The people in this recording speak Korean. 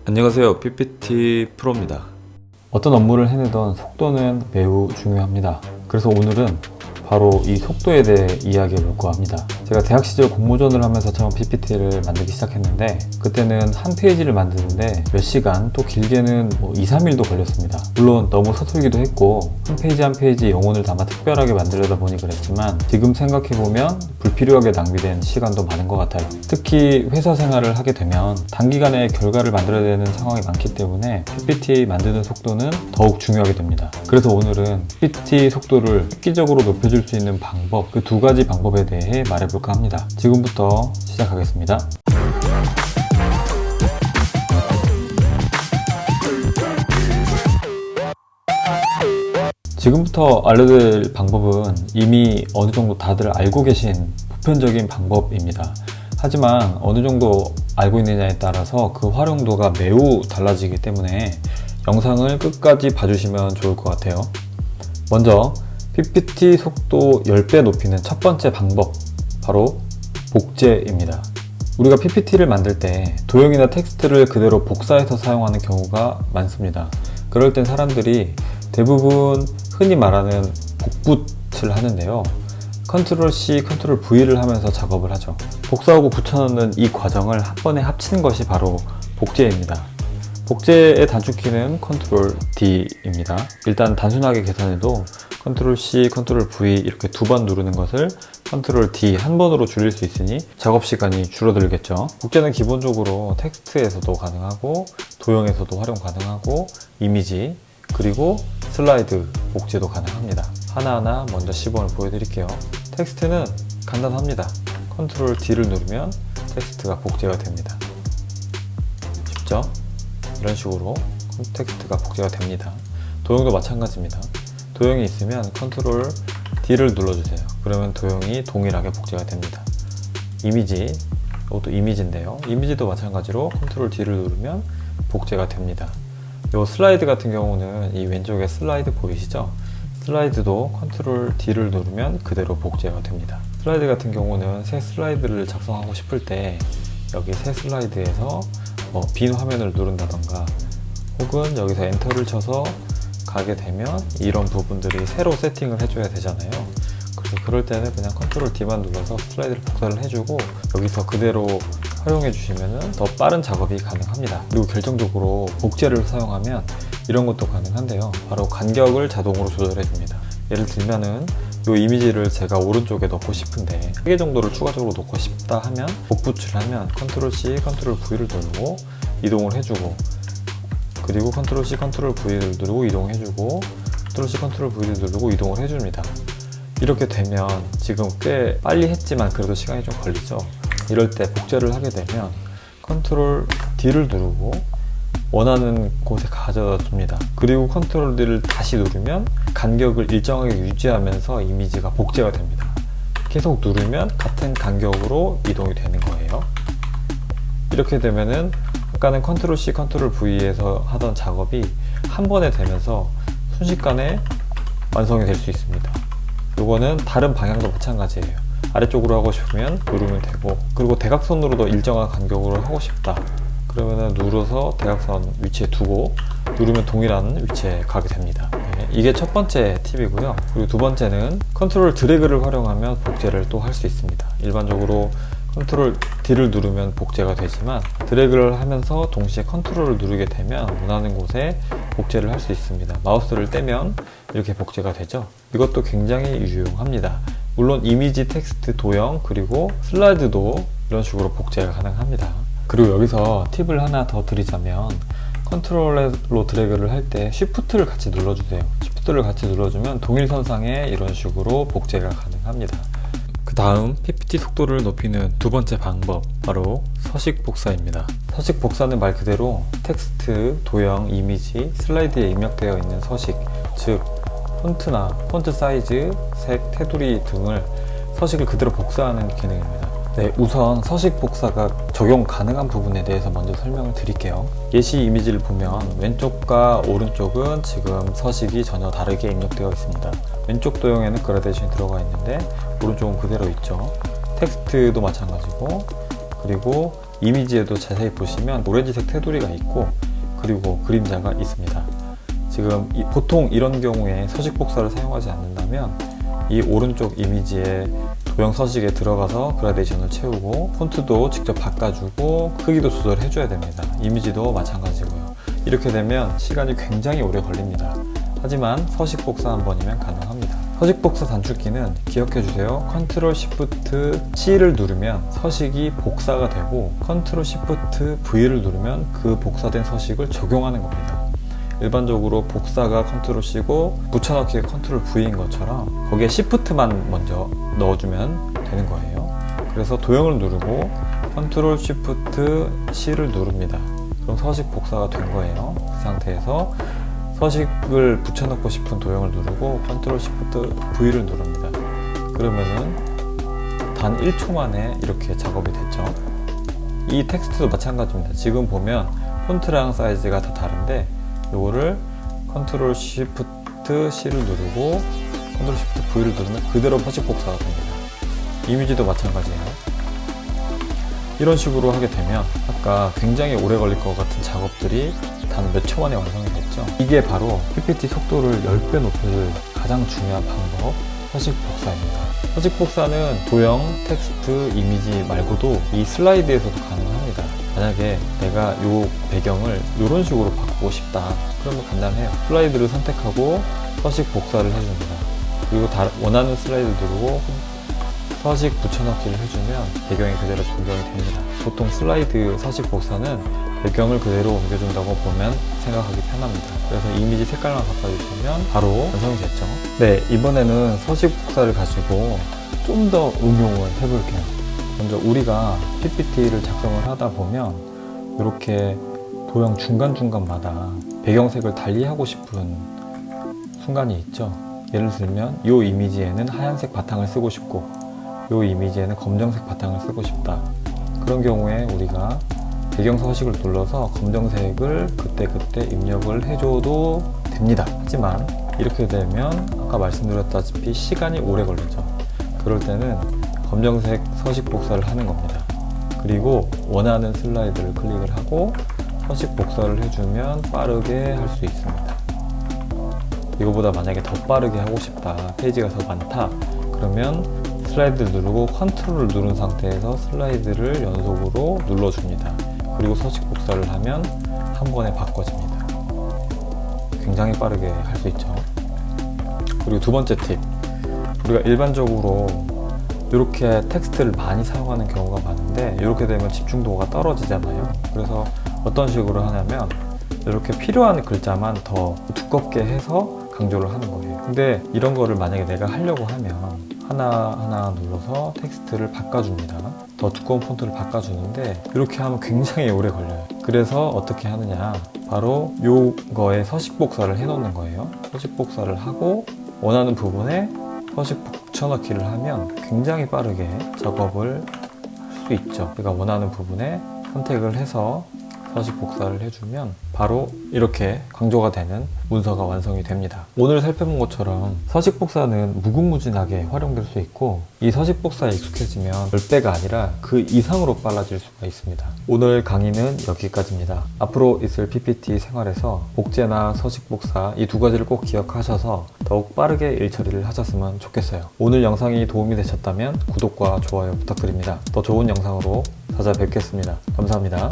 안녕하세요. PPT 프로입니다. 어떤 업무를 해내던 속도는 매우 중요합니다. 그래서 오늘은 바로 이 속도에 대해 이야기해 볼까 합니다. 제가 대학 시절 공모전을 하면서 처음 PPT를 만들기 시작했는데 그때는 한 페이지를 만드는데 몇 시간, 또 길게는 2, 3일도 걸렸습니다. 물론 너무 서툴기도 했고 한 페이지 한 페이지 영혼을 담아 특별하게 만들려다 보니 그랬지만 지금 생각해보면 불필요하게 낭비된 시간도 많은 것 같아요. 특히 회사 생활을 하게 되면 단기간에 결과를 만들어야 되는 상황이 많기 때문에 PPT 만드는 속도는 더욱 중요하게 됩니다. 그래서 오늘은 PPT 속도를 획기적으로 높여줄 수 있는 방법, 그 두 가지 방법에 대해 말해볼까 합니다. 지금부터 시작하겠습니다. 지금부터 알려드릴 방법은 이미 어느 정도 다들 알고 계신 보편적인 방법입니다. 하지만 어느 정도 알고 있느냐에 따라서 그 활용도가 매우 달라지기 때문에 영상을 끝까지 봐주시면 좋을 것 같아요. 먼저 PPT 속도 10배 높이는 첫 번째 방법, 바로 복제입니다. 우리가 PPT를 만들 때 도형이나 텍스트를 그대로 복사해서 사용하는 경우가 많습니다. 그럴 땐 사람들이 대부분 흔히 말하는 복붙을 하는데요. 컨트롤 C, 컨트롤 V를 하면서 작업을 하죠. 복사하고 붙여넣는 이 과정을 한 번에 합치는 것이 바로 복제입니다. 복제의 단축키는 컨트롤 D입니다. 일단 단순하게 계산해도 컨트롤 C, 컨트롤 V 이렇게 두 번 누르는 것을 컨트롤 D 한 번으로 줄일 수 있으니 작업 시간이 줄어들겠죠. 복제는 기본적으로 텍스트에서도 가능하고 도형에서도 활용 가능하고 이미지 그리고 슬라이드 복제도 가능합니다. 하나하나 먼저 시범을 보여드릴게요. 텍스트는 간단합니다. 컨트롤 D를 누르면 텍스트가 복제가 됩니다. 쉽죠? 이런 식으로 텍스트가 복제가 됩니다. 도형도 마찬가지입니다. 도형이 있으면 컨트롤 D를 눌러주세요. 그러면 도형이 동일하게 복제가 됩니다. 이미지, 이것도 이미지인데요. 이미지도 마찬가지로 컨트롤 D를 누르면 복제가 됩니다. 요 슬라이드 같은 경우는 이 왼쪽에 슬라이드 보이시죠? 슬라이드도 컨트롤 D를 누르면 그대로 복제가 됩니다. 슬라이드 같은 경우는 새 슬라이드를 작성하고 싶을 때 여기 새 슬라이드에서 빈 화면을 누른다던가 혹은 여기서 엔터를 쳐서 가게 되면 이런 부분들이 새로 세팅을 해줘야 되잖아요. 그래서 그럴 때는 그냥 컨트롤 D만 눌러서 슬라이드를 복사를 해주고 여기서 그대로 활용해 주시면 더 빠른 작업이 가능합니다. 그리고 결정적으로 복제를 사용하면 이런 것도 가능한데요. 바로 간격을 자동으로 조절해 줍니다. 예를 들면은 이 이미지를 제가 오른쪽에 넣고 싶은데 3개 정도를 추가적으로 넣고 싶다 하면 복붙을 하면 컨트롤 C, 컨트롤 V를 누르고 이동을 해주고 그리고 컨트롤 C, 컨트롤 V를 누르고 이동해주고 컨트롤 C, 컨트롤 V를 누르고 이동을 해줍니다. 이렇게 되면 지금 꽤 빨리 했지만 그래도 시간이 좀 걸리죠. 이럴 때 복제를 하게 되면 컨트롤 D를 누르고 원하는 곳에 가져다 줍니다. 그리고 컨트롤 D를 다시 누르면 간격을 일정하게 유지하면서 이미지가 복제가 됩니다. 계속 누르면 같은 간격으로 이동이 되는 거예요. 이렇게 되면은 아까는 컨트롤 C, 컨트롤 V에서 하던 작업이 한 번에 되면서 순식간에 완성이 될 수 있습니다. 이거는 다른 방향도 마찬가지예요. 아래쪽으로 하고 싶으면 누르면 되고 그리고 대각선으로도 일정한 간격으로 하고 싶다 그러면은 눌러서 대각선 위치에 두고 누르면 동일한 위치에 가게 됩니다. 네, 이게 첫 번째 팁이고요. 그리고 두 번째는 컨트롤 드래그를 활용하면 복제를 또 할 수 있습니다. 일반적으로 컨트롤 D를 누르면 복제가 되지만 드래그를 하면서 동시에 컨트롤을 누르게 되면 원하는 곳에 복제를 할 수 있습니다. 마우스를 떼면 이렇게 복제가 되죠. 이것도 굉장히 유용합니다. 물론 이미지, 텍스트, 도형 그리고 슬라이드도 이런 식으로 복제가 가능합니다. 그리고 여기서 팁을 하나 더 드리자면 컨트롤로 드래그를 할 때 쉬프트를 같이 눌러주세요. 쉬프트를 같이 눌러주면 동일선상에 이런 식으로 복제가 가능합니다. 그 다음 PPT 속도를 높이는 두 번째 방법, 바로 서식 복사입니다. 서식 복사는 말 그대로 텍스트, 도형, 이미지, 슬라이드에 입력되어 있는 서식, 즉 폰트나 폰트 사이즈, 색, 테두리 등을 서식을 그대로 복사하는 기능입니다. 네, 우선 서식 복사가 적용 가능한 부분에 대해서 먼저 설명을 드릴게요. 예시 이미지를 보면 왼쪽과 오른쪽은 지금 서식이 전혀 다르게 입력되어 있습니다. 왼쪽 도형에는 그라데이션이 들어가 있는데 오른쪽은 그대로 있죠. 텍스트도 마찬가지고 그리고 이미지에도 자세히 보시면 오렌지색 테두리가 있고 그리고 그림자가 있습니다. 지금 보통 이런 경우에 서식 복사를 사용하지 않는다면 이 오른쪽 이미지에 도형 서식에 들어가서 그라데이션을 채우고 폰트도 직접 바꿔주고 크기도 조절해줘야 됩니다. 이미지도 마찬가지고요. 이렇게 되면 시간이 굉장히 오래 걸립니다. 하지만 서식 복사 한 번이면 가능합니다. 서식 복사 단축키는 기억해주세요. Ctrl Shift C를 누르면 서식이 복사가 되고 Ctrl Shift V를 누르면 그 복사된 서식을 적용하는 겁니다. 일반적으로 복사가 Ctrl C고 붙여넣기가 Ctrl V인 것처럼 거기에 Shift만 먼저 넣어주면 되는 거예요. 그래서 도형을 누르고 Ctrl Shift C를 누릅니다. 그럼 서식 복사가 된 거예요. 그 상태에서 서식을 붙여넣고 싶은 도형을 누르고 Ctrl Shift V를 누릅니다. 그러면은 단 1초 만에 이렇게 작업이 됐죠. 이 텍스트도 마찬가지입니다. 지금 보면 폰트랑 사이즈가 다 다른데 이거를 Ctrl Shift C를 누르고 Ctrl Shift V를 누르면 그대로 서식 복사가 됩니다. 이미지도 마찬가지예요. 이런 식으로 하게 되면 아까 굉장히 오래 걸릴 것 같은 작업들이 단 몇 초 만에 완성이 됐죠. 이게 바로 PPT 속도를 10배 높일 가장 중요한 방법, 서식 복사입니다. 서식 복사는 도형, 텍스트, 이미지 말고도 이 슬라이드에서도 가능합니다. 만약에 내가 이 배경을 이런 식으로 바꾸고 싶다 그러면 간단해요. 슬라이드를 선택하고 서식 복사를 해줍니다. 그리고 원하는 슬라이드 누르고 서식 붙여넣기를 해주면 배경이 그대로 변경이 됩니다. 보통 슬라이드 서식 복사는 배경을 그대로 옮겨준다고 보면 생각하기 편합니다. 그래서 이미지 색깔만 바꿔주시면 바로 완성이 됐죠. 네, 이번에는 서식 복사를 가지고 좀 더 응용을 해볼게요. 먼저 우리가 PPT를 작성을 하다 보면 이렇게 도형 중간중간마다 배경색을 달리하고 싶은 순간이 있죠. 예를 들면 이 이미지에는 하얀색 바탕을 쓰고 싶고 이 이미지에는 검정색 바탕을 쓰고 싶다. 그런 경우에 우리가 배경 서식을 눌러서 검정색을 그때그때 입력을 해줘도 됩니다. 하지만 이렇게 되면 아까 말씀드렸다시피 시간이 오래 걸리죠. 그럴 때는 검정색 서식 복사를 하는 겁니다. 그리고 원하는 슬라이드를 클릭을 하고 서식 복사를 해주면 빠르게 할 수 있습니다. 이거보다 만약에 더 빠르게 하고 싶다, 페이지가 더 많다, 그러면 슬라이드를 누르고 컨트롤을 누른 상태에서 슬라이드를 연속으로 눌러줍니다. 그리고 서식 복사를 하면 한 번에 바꿔집니다. 굉장히 빠르게 할 수 있죠. 그리고 두 번째 팁, 우리가 일반적으로 이렇게 텍스트를 많이 사용하는 경우가 많은데 이렇게 되면 집중도가 떨어지잖아요. 그래서 어떤 식으로 하냐면 이렇게 필요한 글자만 더 두껍게 해서 강조를 하는 거예요. 근데 이런 거를 만약에 내가 하려고 하면 하나하나 눌러서 텍스트를 바꿔줍니다. 더 두꺼운 폰트를 바꿔주는데 이렇게 하면 굉장히 오래 걸려요. 그래서 어떻게 하느냐, 바로 요거에 서식 복사를 해 놓는 거예요. 서식 복사를 하고 원하는 부분에 서식 붙여넣기를 하면 굉장히 빠르게 작업을 할 수 있죠. 내가 원하는 부분에 선택을 해서 서식 복사를 해주면 바로 이렇게 강조가 되는 문서가 완성이 됩니다. 오늘 살펴본 것처럼 서식 복사는 무궁무진하게 활용될 수 있고 이 서식 복사에 익숙해지면 10배가 아니라 그 이상으로 빨라질 수가 있습니다. 오늘 강의는 여기까지입니다. 앞으로 있을 PPT 생활에서 복제나 서식 복사 이 두 가지를 꼭 기억하셔서 더욱 빠르게 일 처리를 하셨으면 좋겠어요. 오늘 영상이 도움이 되셨다면 구독과 좋아요 부탁드립니다. 더 좋은 영상으로 찾아뵙겠습니다. 감사합니다.